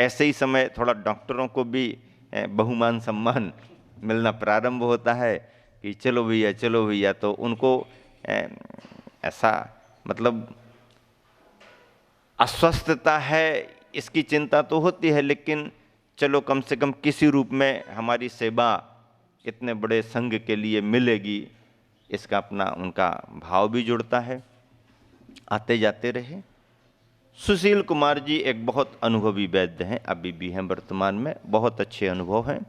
ऐसे ही समय थोड़ा डॉक्टरों को भी बहुमान सम्मान मिलना प्रारंभ होता है कि चलो भैया, तो उनको ऐसा मतलब अस्वस्थता है इसकी चिंता तो होती है, लेकिन चलो कम से कम किसी रूप में हमारी सेवा इतने बड़े संघ के लिए मिलेगी, इसका अपना उनका भाव भी जुड़ता है। आते जाते रहे। सुशील कुमार जी एक बहुत अनुभवी वैद्य हैं, अभी भी हैं वर्तमान में, बहुत अच्छे अनुभव हैं।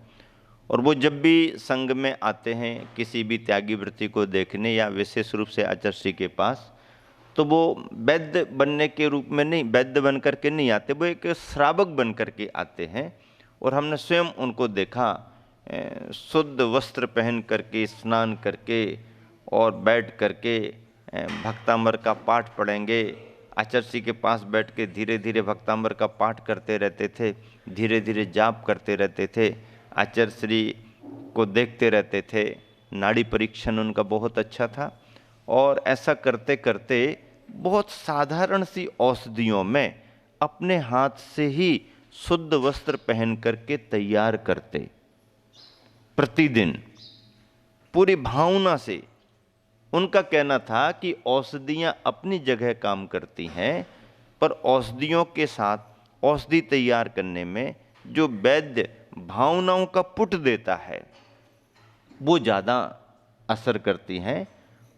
और वो जब भी संघ में आते हैं किसी भी त्यागी वृत्ति को देखने या विशेष रूप से आचार्य श्री के पास, तो वो वैद्य बनने के रूप में नहीं, वैद्य बन करके नहीं आते, वो एक श्रावक बन करके आते हैं। और हमने स्वयं उनको देखा शुद्ध वस्त्र पहन करके, स्नान करके और बैठ करके भक्तामर का पाठ पढ़ेंगे। आचार्य श्री के पास बैठ के धीरे धीरे भक्तामर का पाठ करते रहते थे, धीरे धीरे जाप करते रहते थे, आचार्य श्री को देखते रहते थे। नाड़ी परीक्षण उनका बहुत अच्छा था। और ऐसा करते करते बहुत साधारण सी औषधियों में अपने हाथ से ही शुद्ध वस्त्र पहन करके तैयार करते, प्रतिदिन पूरी भावना से। उनका कहना था कि औषधियां अपनी जगह काम करती हैं, पर औषधियों के साथ औषधि तैयार करने में जो वैद्य भावनाओं का पुट देता है वो ज़्यादा असर करती हैं।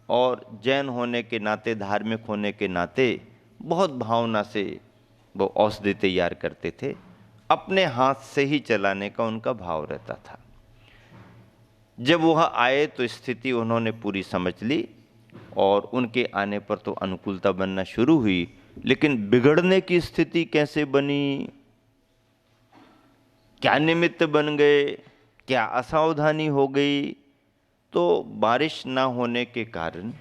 और जैन होने के नाते, धार्मिक होने के नाते बहुत भावना से वो औषधि तैयार करते थे, अपने हाथ से ही चलाने का उनका भाव रहता था। जब वह आए तो स्थिति उन्होंने पूरी समझ ली और उनके आने पर तो अनुकूलता बनना शुरू हुई। लेकिन बिगड़ने की स्थिति कैसे बनी, क्या निमित्त बन गए, क्या असावधानी हो गई, तो बारिश ना होने के कारण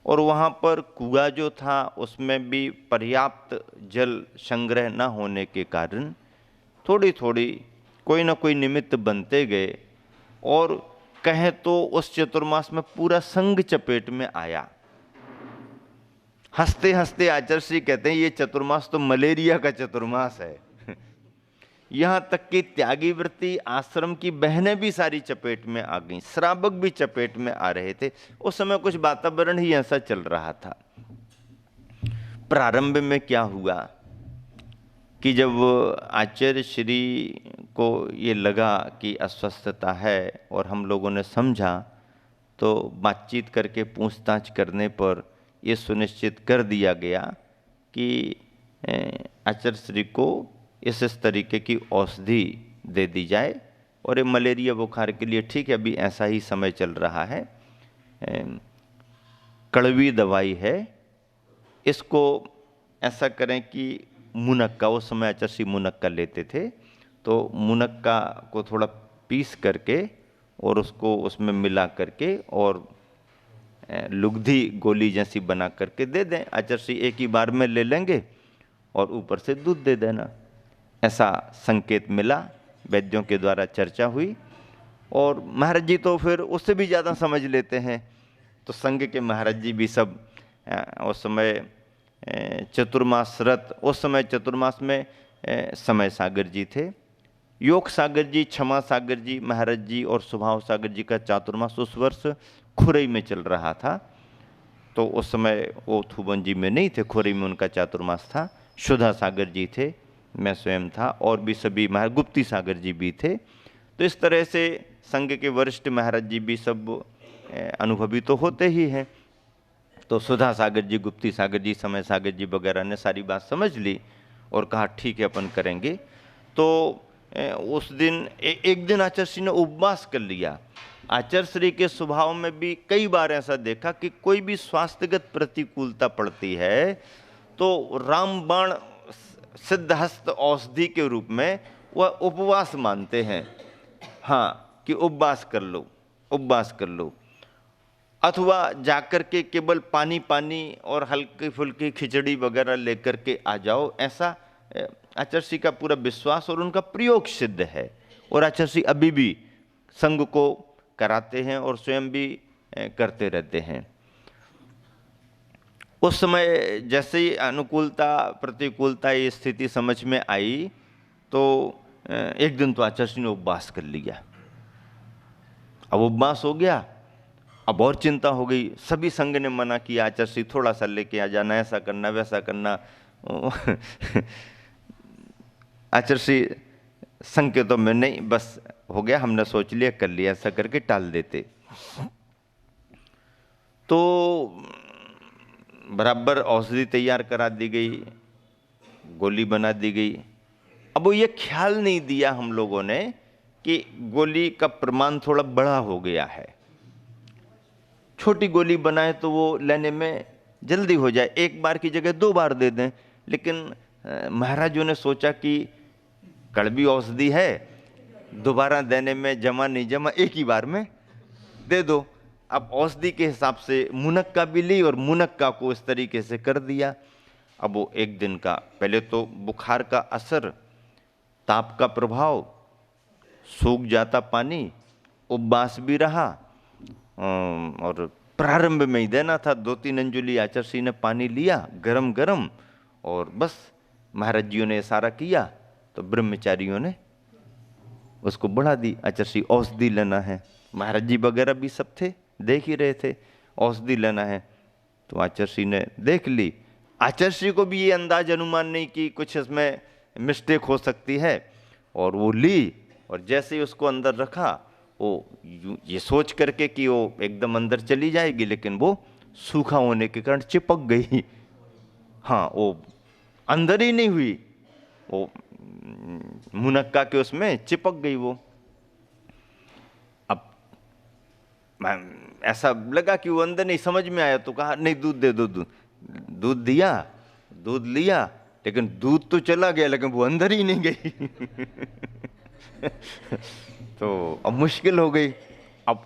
और वहाँ पर कुआं जो था उसमें भी पर्याप्त जल संग्रह न होने के कारण थोड़ी थोड़ी कोई ना कोई निमित्त बनते गए। और कहें तो उस चतुर्मास में पूरा संघ चपेट में आया। हंसते हंसते आचार्य श्री कहते हैं ये चतुर्मास तो मलेरिया का चतुर्मास है। यहां तक कि त्यागी वृत्ति आश्रम की बहनें भी सारी चपेट में आ गईं, श्रावक भी चपेट में आ रहे थे। उस समय कुछ वातावरण ही ऐसा चल रहा था। प्रारंभ में क्या हुआ कि जब आचार्य श्री को ये लगा कि अस्वस्थता है और हम लोगों ने समझा, तो बातचीत करके पूछताछ करने पर ये सुनिश्चित कर दिया गया कि आचार्य श्री को इस तरीके की औषधि दे दी जाए। और ये मलेरिया बुखार के लिए ठीक है, अभी ऐसा ही समय चल रहा है, कड़वी दवाई है। इसको ऐसा करें कि मुनक्का, उस समय आचार्य श्री मुनक्का लेते थे, तो मुनक्का को थोड़ा पीस करके और उसको उसमें मिला करके और लुगदी गोली जैसी बना करके दे दें। आचार्य श्री एक ही बार में ले लेंगे और ऊपर से दूध दे देना। ऐसा संकेत मिला, वैद्यों के द्वारा चर्चा हुई। और महाराज जी तो फिर उससे भी ज़्यादा समझ लेते हैं, तो संघ के महाराज जी भी सब उस समय चतुर्मास रत, उस समय चतुर्मास में समय सागर जी थे, योग सागर जी, क्षमा सागर जी, महाराज जी और स्वभाव सागर जी का चातुर्मास उस वर्ष खुरई में चल रहा था। तो उस समय वो थुबन जी में नहीं थे, खुरई में उनका चातुर्मास था। सुधा सागर जी थे, मैं स्वयं था, और भी सभी महाराज, गुप्ती सागर जी भी थे। तो इस तरह से संघ के वरिष्ठ महाराज जी भी सब अनुभवी तो होते ही हैं। तो सुधा सागर जी, गुप्ती सागर जी, समय सागर जी वगैरह ने सारी बात समझ ली और कहा ठीक है अपन करेंगे। तो उस दिन एक दिन आचार्य श्री ने उपवास कर लिया। आचार्य श्री के स्वभाव में भी कई बार ऐसा देखा कि कोई भी स्वास्थ्यगत प्रतिकूलता पड़ती है तो रामबाण सिद्धहस्त औषधि के रूप में वह उपवास मानते हैं। हाँ, कि उपवास कर लो, उपवास कर लो, अथवा जाकर के केवल पानी पानी और हल्की फुल्की खिचड़ी वगैरह लेकर के आ जाओ, ऐसा आचार्य श्री का पूरा विश्वास और उनका प्रयोग सिद्ध है। और आचार्य श्री अभी भी संघ को कराते हैं और स्वयं भी करते रहते हैं। उस समय जैसे ही अनुकूलता प्रतिकूलता ये स्थिति समझ में आई तो एक दिन तो आचार्य ने उपवास कर लिया। अब उपवास हो गया, अब और चिंता हो गई। सभी संघ ने मना किया, आचार्य थोड़ा सा लेके आ जाना, ऐसा करना वैसा करना। आचार्य संघ के तो मैं नहीं, बस हो गया, हमने सोच लिया कर लिया, ऐसा करके टाल देते। तो बराबर औषधि तैयार करा दी गई, गोली बना दी गई। अब वो ये ख्याल नहीं दिया हम लोगों ने कि गोली का प्रमाण थोड़ा बड़ा हो गया है। छोटी गोली बनाए तो वो लेने में जल्दी हो जाए, एक बार की जगह 2 बार दे दें। लेकिन महाराजों ने सोचा कि कड़वी औषधि है, दोबारा देने में जमा नहीं जमा, एक ही बार में दे दो। अब औषधि के हिसाब से मुनक्का भी ली और मुनक्का को इस तरीके से कर दिया। अब वो एक दिन का, पहले तो बुखार का असर, ताप का प्रभाव, सूख जाता पानी, उपवास भी रहा, और प्रारंभ में ही देना था। 2-3 अंजुलि आचार्य ने पानी लिया गरम गरम, और बस महाराज जियों ने इशारा किया तो ब्रह्मचारियों ने उसको बढ़ा दी। आचार्य औषधि लेना है, महाराज जी वगैरह भी सब थे, देख ही रहे थे, औषधि लेना है। तो आचार्य ने देख ली। आचार्य को भी ये अंदाज अनुमान नहीं कि कुछ इसमें मिस्टेक हो सकती है, और वो ली, और जैसे ही उसको अंदर रखा, वो ये सोच करके कि वो एकदम अंदर चली जाएगी, लेकिन वो सूखा होने के कारण चिपक गई। हाँ, वो अंदर ही नहीं हुई, वो मुनक्का के उसमें चिपक गई वो। अब ऐसा लगा कि वो अंदर नहीं, समझ में आया तो कहा नहीं दूध दे दो। दूध दिया, दूध लिया, लेकिन दूध तो चला गया, लेकिन वो अंदर ही नहीं गई। तो अब मुश्किल हो गई। अब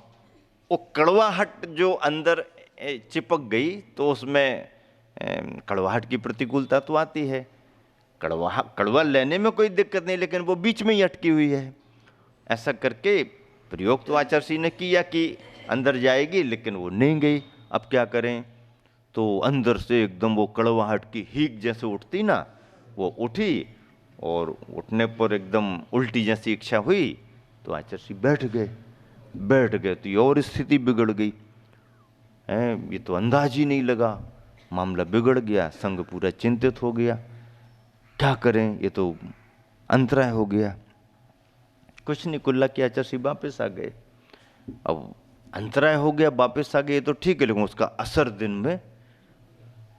वो कड़वाहट जो अंदर चिपक गई, तो उसमें कड़वाहट की प्रतिकूलता तो आती है। कड़वा लेने में कोई दिक्कत नहीं, लेकिन वो बीच में ही अटकी हुई है। ऐसा करके प्रयोग तो आचार्य ने किया कि अंदर जाएगी, लेकिन वो नहीं गई। अब क्या करें? तो अंदर से एकदम वो कड़वाहट की हीक जैसे उठती ना, वो उठी, और उठने पर एकदम उल्टी जैसी इच्छा हुई। तो आचार्य बैठ गए तो ये और स्थिति बिगड़ गई। ये तो अंदाज ही नहीं लगा, मामला बिगड़ गया। संघ पूरा चिंतित हो गया, क्या करें, ये तो अंतराय हो गया। कुछ नहीं, कुल्ला की आचार्य वापस आ गए। अब अंतराय हो गया, वापस आ गए तो ठीक है, लेकिन उसका असर दिन में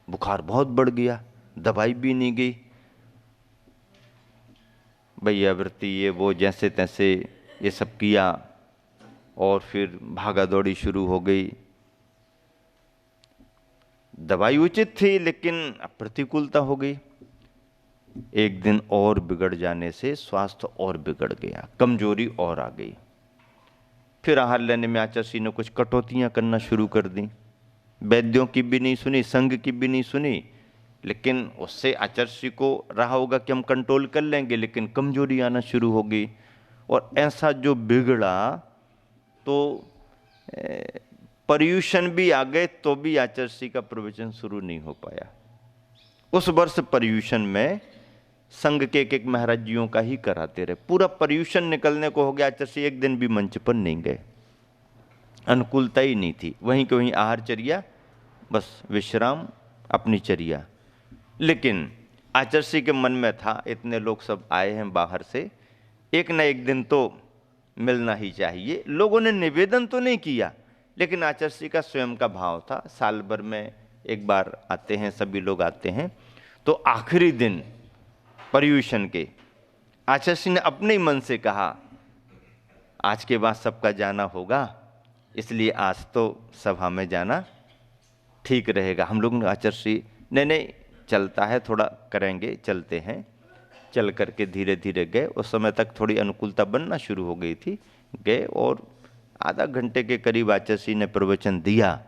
बुखार बहुत बढ़ गया, दवाई भी नहीं गई। भैयावृत्ति ये वो जैसे तैसे ये सब किया, और फिर भागा दौड़ी शुरू हो गई। दवाई उचित थी, लेकिन प्रतिकूलता हो गई। एक दिन और बिगड़ जाने से स्वास्थ्य और बिगड़ गया, कमजोरी और आ गई। फिर आहार लेने में आचार्य ने कुछ कटौतियां करना शुरू कर दी। वैद्यों की भी नहीं सुनी, संघ की भी नहीं सुनी, लेकिन उससे आचार्य को रहा होगा कि हम कंट्रोल कर लेंगे, लेकिन कमजोरी आना शुरू हो गई। और ऐसा जो बिगड़ा तो पर्यूषण भी आ गए, तो भी आचार्य का प्रवचन शुरू नहीं हो पाया। उस वर्ष पर्यूषण में संघ के एक महाराजियों का ही कराते रहे। पूरा पर्यूषण निकलने को हो गया, आचार्य एक दिन भी मंच पर नहीं गए, अनुकूलता ही नहीं थी। वहीं के वहीं आहारचर्या, बस विश्राम, अपनी चर्या। लेकिन आचार्य के मन में था, इतने लोग सब आए हैं बाहर से, एक न एक दिन तो मिलना ही चाहिए। लोगों ने निवेदन तो नहीं किया, लेकिन आचार्य का स्वयं का भाव था, साल भर में एक बार आते हैं, सभी लोग आते हैं। तो आखिरी दिन पर्यूषण के आचार्य ने अपने मन से कहा, आज के बाद सबका जाना होगा, इसलिए आज तो सभा में जाना ठीक रहेगा। हम लोग आचार्य नहीं चलता है, थोड़ा करेंगे, चलते हैं। चल करके धीरे धीरे गए। उस समय तक थोड़ी अनुकूलता बनना शुरू हो गई थी। गए और आधा घंटे के करीब आचार्य ने प्रवचन दिया,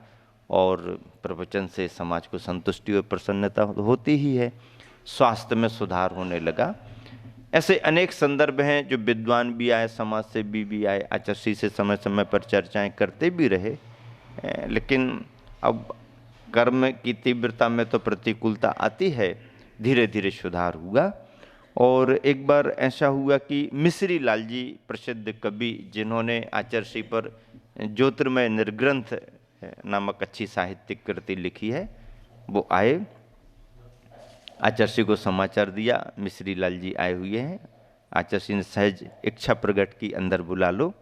और प्रवचन से समाज को संतुष्टि और प्रसन्नता होती ही है। स्वास्थ्य में सुधार होने लगा। ऐसे अनेक संदर्भ हैं जो विद्वान भी आए, समाज से भी आए, आचार्य से समय समय पर चर्चाएं करते भी रहे। लेकिन अब कर्म की तीव्रता में तो प्रतिकूलता आती है। धीरे धीरे सुधार हुआ, और एक बार ऐसा हुआ कि मिश्री लाल जी प्रसिद्ध कवि, जिन्होंने आचार्य पर ज्योतिर्मय निर्ग्रंथ नामक अच्छी साहित्यिक कृति लिखी है, वो आए। आचार्य को समाचार दिया मिश्री लाल जी आए हुए हैं। आचार्य ने सहज इच्छा प्रकट की, अंदर बुला लो।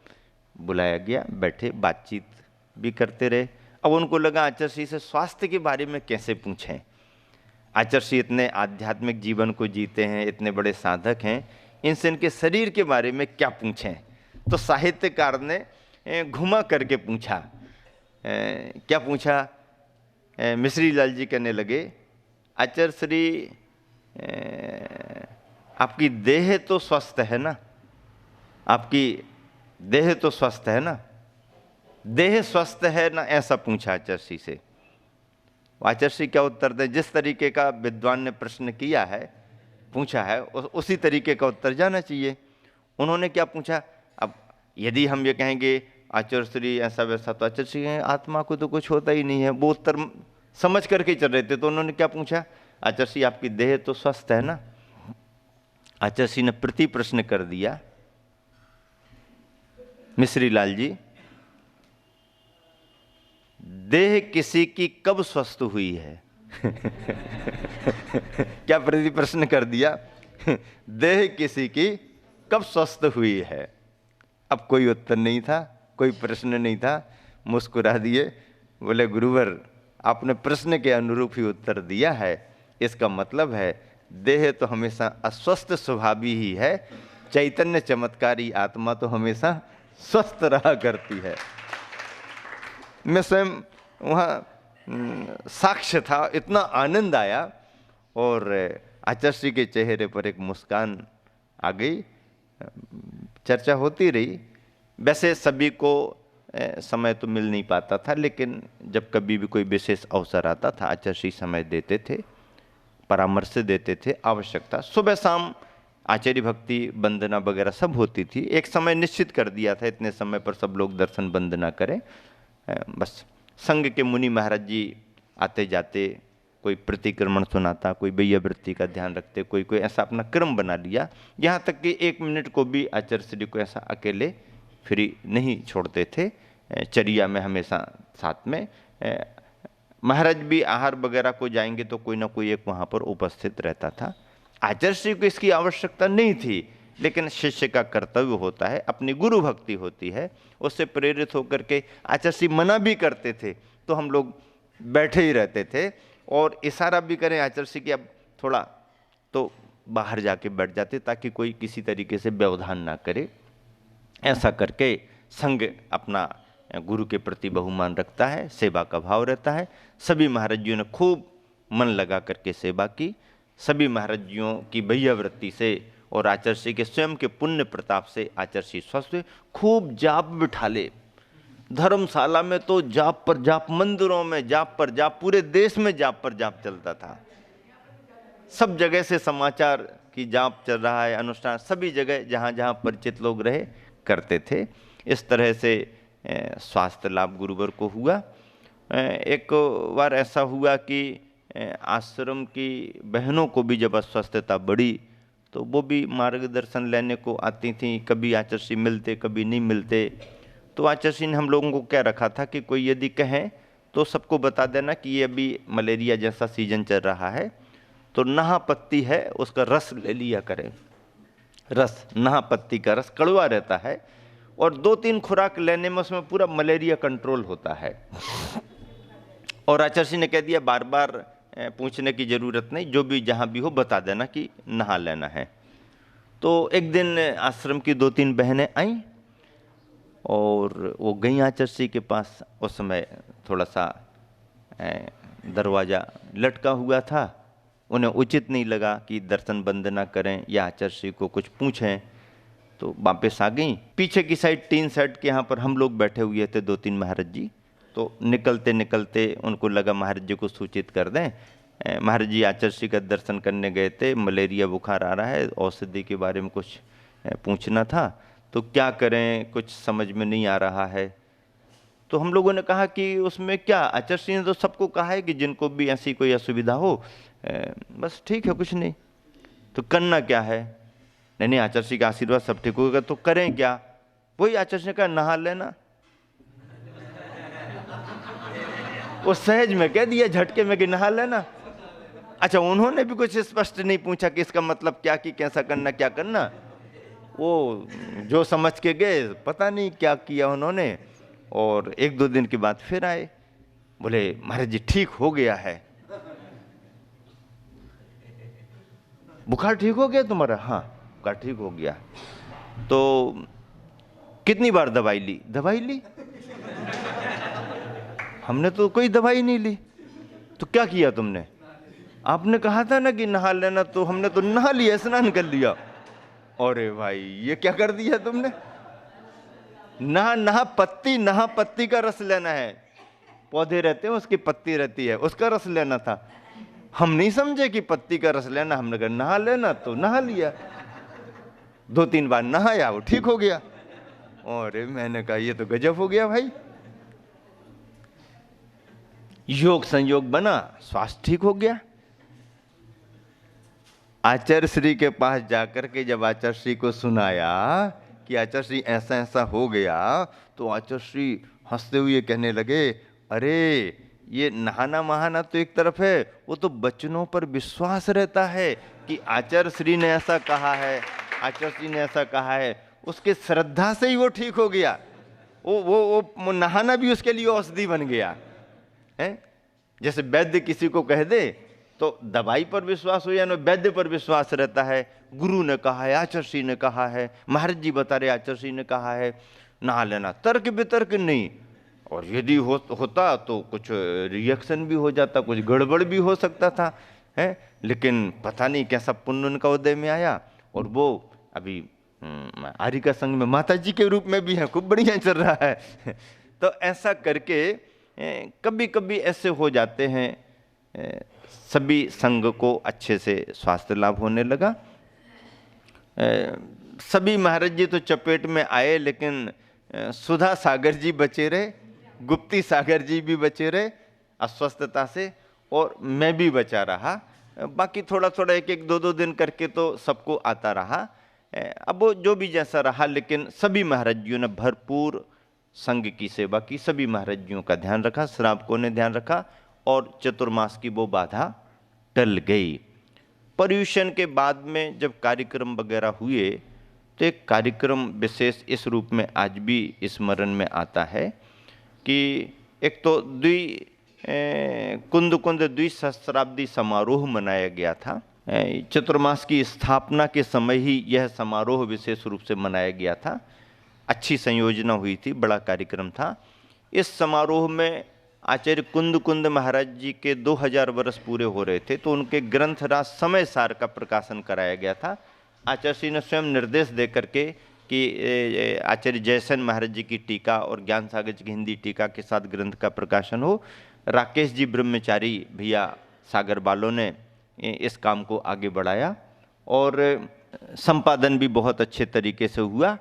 बुलाया गया, बैठे, बातचीत भी करते रहे। अब उनको लगा आचार्य से स्वास्थ्य के बारे में कैसे पूछें। आचार्य इतने आध्यात्मिक जीवन को जीते हैं, इतने बड़े साधक हैं, इनसे इनके शरीर के बारे में क्या पूछें। तो साहित्यकार ने घुमा करके पूछा। क्या पूछा? मिश्री लाल जी कहने लगे, आचार्य श्री, आपकी देह तो स्वस्थ है ना? आपकी देह तो स्वस्थ है ना? देह स्वस्थ है ना, ऐसा पूछा आचार्य से। आचार्य क्या उत्तर दें? जिस तरीके का विद्वान ने प्रश्न किया है, पूछा है, उसी तरीके का उत्तर जाना चाहिए। उन्होंने क्या पूछा? अब यदि हम ये कहेंगे आचार्य श्री ऐसा वैसा, तो आचार्य श्री आत्मा को तो कुछ होता ही नहीं है, वो उत्तर समझ करके चल रहे थे। तो उन्होंने क्या पूछा? आचार्य श्री आपकी देह तो स्वस्थ है ना? आचार्य ने प्रति प्रश्न कर दिया, मिश्री लाल जी, देह किसी की कब स्वस्थ हुई है? क्या प्रति प्रश्न कर दिया? देह किसी की कब स्वस्थ हुई है? अब कोई उत्तर नहीं था, कोई प्रश्न नहीं था, मुस्कुरा दिए, बोले गुरुवर आपने प्रश्न के अनुरूप ही उत्तर दिया है। इसका मतलब है देह तो हमेशा अस्वस्थ स्वभावी ही है, चैतन्य चमत्कारी आत्मा तो हमेशा स्वस्थ रहा करती है। मैं स्वयं वहाँ साक्ष्य था, इतना आनंद आया और आचार्य के चेहरे पर एक मुस्कान आ गई। चर्चा होती रही। वैसे सभी को समय तो मिल नहीं पाता था, लेकिन जब कभी भी कोई विशेष अवसर आता था आचार्य समय देते थे, परामर्श देते थे। आवश्यकता सुबह शाम आचार्य भक्ति वंदना वगैरह सब होती थी। एक समय निश्चित कर दिया था, इतने समय पर सब लोग दर्शन वंदना करें। बस संघ के मुनि महाराज जी आते जाते, कोई प्रतिक्रमण सुनाता, कोई वैयावृत्ति का ध्यान रखते, कोई कोई ऐसा अपना क्रम बना लिया। यहाँ तक कि 1 मिनट को भी आचार्य श्री को ऐसा अकेले फ्री नहीं छोड़ते थे, चर्या में हमेशा साथ में। महाराज भी आहार वगैरह को जाएंगे तो कोई ना कोई एक वहाँ पर उपस्थित रहता था। आचार्य श्री को इसकी आवश्यकता नहीं थी, लेकिन शिष्य का कर्तव्य होता है, अपनी गुरु भक्ति होती है, उससे प्रेरित होकर के आचार्य श्री मना भी करते थे तो हम लोग बैठे ही रहते थे, और इशारा भी करें आचार्य श्री की अब थोड़ा, तो बाहर जाके बैठ जाते ताकि कोई किसी तरीके से व्यवधान ना करे। ऐसा करके संघ अपना गुरु के प्रति बहुमान रखता है, सेवा का भाव रहता है। सभी महाराज जियों ने खूब मन लगा करके सेवा की। सभी महाराज जियों की वैयावृत्ति से और आचार्य के स्वयं के पुण्य प्रताप से आचार्य स्वस्थ हुए। खूब जाप बिठा ले, धर्मशाला में तो जाप पर जाप, मंदिरों में जाप पर जाप, पूरे देश में जाप पर जाप चलता था। सब जगह से समाचार कि जाप चल रहा है, अनुष्ठान सभी जगह जहाँ जहाँ परिचित लोग रहे करते थे। इस तरह से स्वास्थ्य लाभ गुरुवर को हुआ। एक बार ऐसा हुआ कि आश्रम की बहनों को भी जब अस्वस्थता बढ़ी तो वो भी मार्गदर्शन लेने को आती थीं। कभी आचार्य मिलते, कभी नहीं मिलते। तो आचार्य ने हम लोगों को क्या रखा था कि कोई यदि कहें तो सबको बता देना कि ये अभी मलेरिया जैसा सीजन चल रहा है, तो नहा पत्ती है उसका रस ले लिया करें। रस, नहा पत्ती का रस कड़वा रहता है और 2-3 खुराक लेने में उसमें पूरा मलेरिया कंट्रोल होता है। और आचार्य ने कह दिया बार बार पूछने की ज़रूरत नहीं, जो भी जहाँ भी हो बता देना कि नहा लेना है। तो एक दिन आश्रम की 2-3 बहनें आईं और वो गई आचार्य के पास। उस समय थोड़ा सा दरवाज़ा लटका हुआ था, उन्हें उचित नहीं लगा कि दर्शन वंदना करें या आचार्य को कुछ पूछें, तो वापस आ गई। पीछे की साइड 3 सेट के यहाँ पर हम लोग बैठे हुए थे, 2-3 महाराज जी। तो निकलते निकलते उनको लगा महाराज जी को सूचित कर दें, महाराज जी आचार्य का दर्शन करने गए थे, मलेरिया बुखार आ रहा है, औषधि के बारे में कुछ पूछना था, तो क्या करें, कुछ समझ में नहीं आ रहा है। तो हम लोगों ने कहा कि उसमें क्या, आचार्य ने तो सबको कहा है कि जिनको भी ऐसी कोई असुविधा हो बस ठीक है, कुछ नहीं। तो करना क्या है? नहीं नहीं, आचार्य श्री का आशीर्वाद सब ठीक होगा, तो करें क्या? वही आचार्य ने कहा नहा लेना। वो सहज में कह दिया, झटके में कि नहा लेना। अच्छा, उन्होंने भी कुछ स्पष्ट नहीं पूछा कि इसका मतलब क्या, कि कैसा करना, क्या करना। वो जो समझ के गए, पता नहीं क्या किया उन्होंने। और 1-2 दिन के बाद फिर आए, बोले महाराज जी ठीक हो गया है। बुखार ठीक हो गया तुम्हारा? हाँ बुखार ठीक हो गया। तो कितनी बार दवाई ली? दवाई ली? हमने तो कोई दवाई नहीं ली। तो क्या किया तुमने? आपने कहा था ना कि नहा लेना, तो हमने तो नहा लिया, स्नान कर लिया। अरे भाई ये क्या कर दिया तुमने? नहा पत्ती का रस लेना है। पौधे रहते हैं, उसकी पत्ती रहती है, उसका रस लेना था। हम नहीं समझे कि पत्ती का रस लेना, हमने कहा नहा लेना, तो नहा लिया। 2-3 बार नहाया, वो ठीक हो गया। और मैंने कहा ये तो गजब हो गया भाई। योग संयोग बना, स्वास्थ्य ठीक हो गया। आचार्य श्री के पास जाकर के जब आचार्य श्री को सुनाया कि आचार्य श्री ऐसा ऐसा हो गया, तो आचार्य श्री हंसते हुए कहने लगे, अरे ये नहाना महाना तो एक तरफ है, वो तो बच्चों पर विश्वास रहता है कि आचार्य श्री ने ऐसा कहा है, आचार्य श्री ने ऐसा कहा है, उसके श्रद्धा से ही वो ठीक हो गया। वो नहाना भी उसके लिए औषधि बन गया है। जैसे वैद्य किसी को कह दे तो दवाई पर विश्वास हो या ना, वैद्य पर विश्वास रहता है। गुरु ने कहा है, आचार्य श्री ने कहा है, महाराज जी बता रहे आचार्य श्री ने कहा है, नहा लेना। तर्क वितर्क नहीं। और यदि होता तो कुछ रिएक्शन भी हो जाता, कुछ गड़बड़ भी हो सकता था है। लेकिन पता नहीं कैसा पुण्य उनका उदय में आया, और वो अभी आर्य का संघ में माता जी के रूप में भी है, खूब बढ़िया चल रहा है। तो ऐसा करके कभी कभी ऐसे हो जाते हैं। सभी संघ को अच्छे से स्वास्थ्य लाभ होने लगा। सभी महाराज जी तो चपेट में आए, लेकिन सुधा सागर जी बचे रहे, गुप्ती सागर जी भी बचे रहे अस्वस्थता से, और मैं भी बचा रहा। बाकी थोड़ा थोड़ा 1-2 दिन करके तो सबको आता रहा। अब वो जो भी जैसा रहा, लेकिन सभी महाराज जियों ने भरपूर संघ की सेवा की, सभी महाराज जियों का ध्यान रखा, श्रावकों ने ध्यान रखा, और चतुर्मास की वो बाधा टल गई। पर्यूषण के बाद में जब कार्यक्रम वगैरह हुए, तो एक कार्यक्रम विशेष इस रूप में आज भी स्मरण में आता है कि एक तो कुंद द्विसहस्राब्दी समारोह मनाया गया था। चतुर्मास की स्थापना के समय ही यह समारोह विशेष रूप से मनाया गया था। अच्छी संयोजना हुई थी, बड़ा कार्यक्रम था। इस समारोह में आचार्य कुंद महाराज जी के 2000 वर्ष पूरे हो रहे थे, तो उनके ग्रंथराज समय सार का प्रकाशन कराया गया था। आचार्य श्री ने स्वयं निर्देश दे करके कि आचार्य जयसेन महाराज जी की टीका और ज्ञान सागर जी की हिंदी टीका के साथ ग्रंथ का प्रकाशन हो। राकेश जी ब्रह्मचारी भैया सागर वालों ने इस काम को आगे बढ़ाया, और संपादन भी बहुत अच्छे तरीके से हुआ।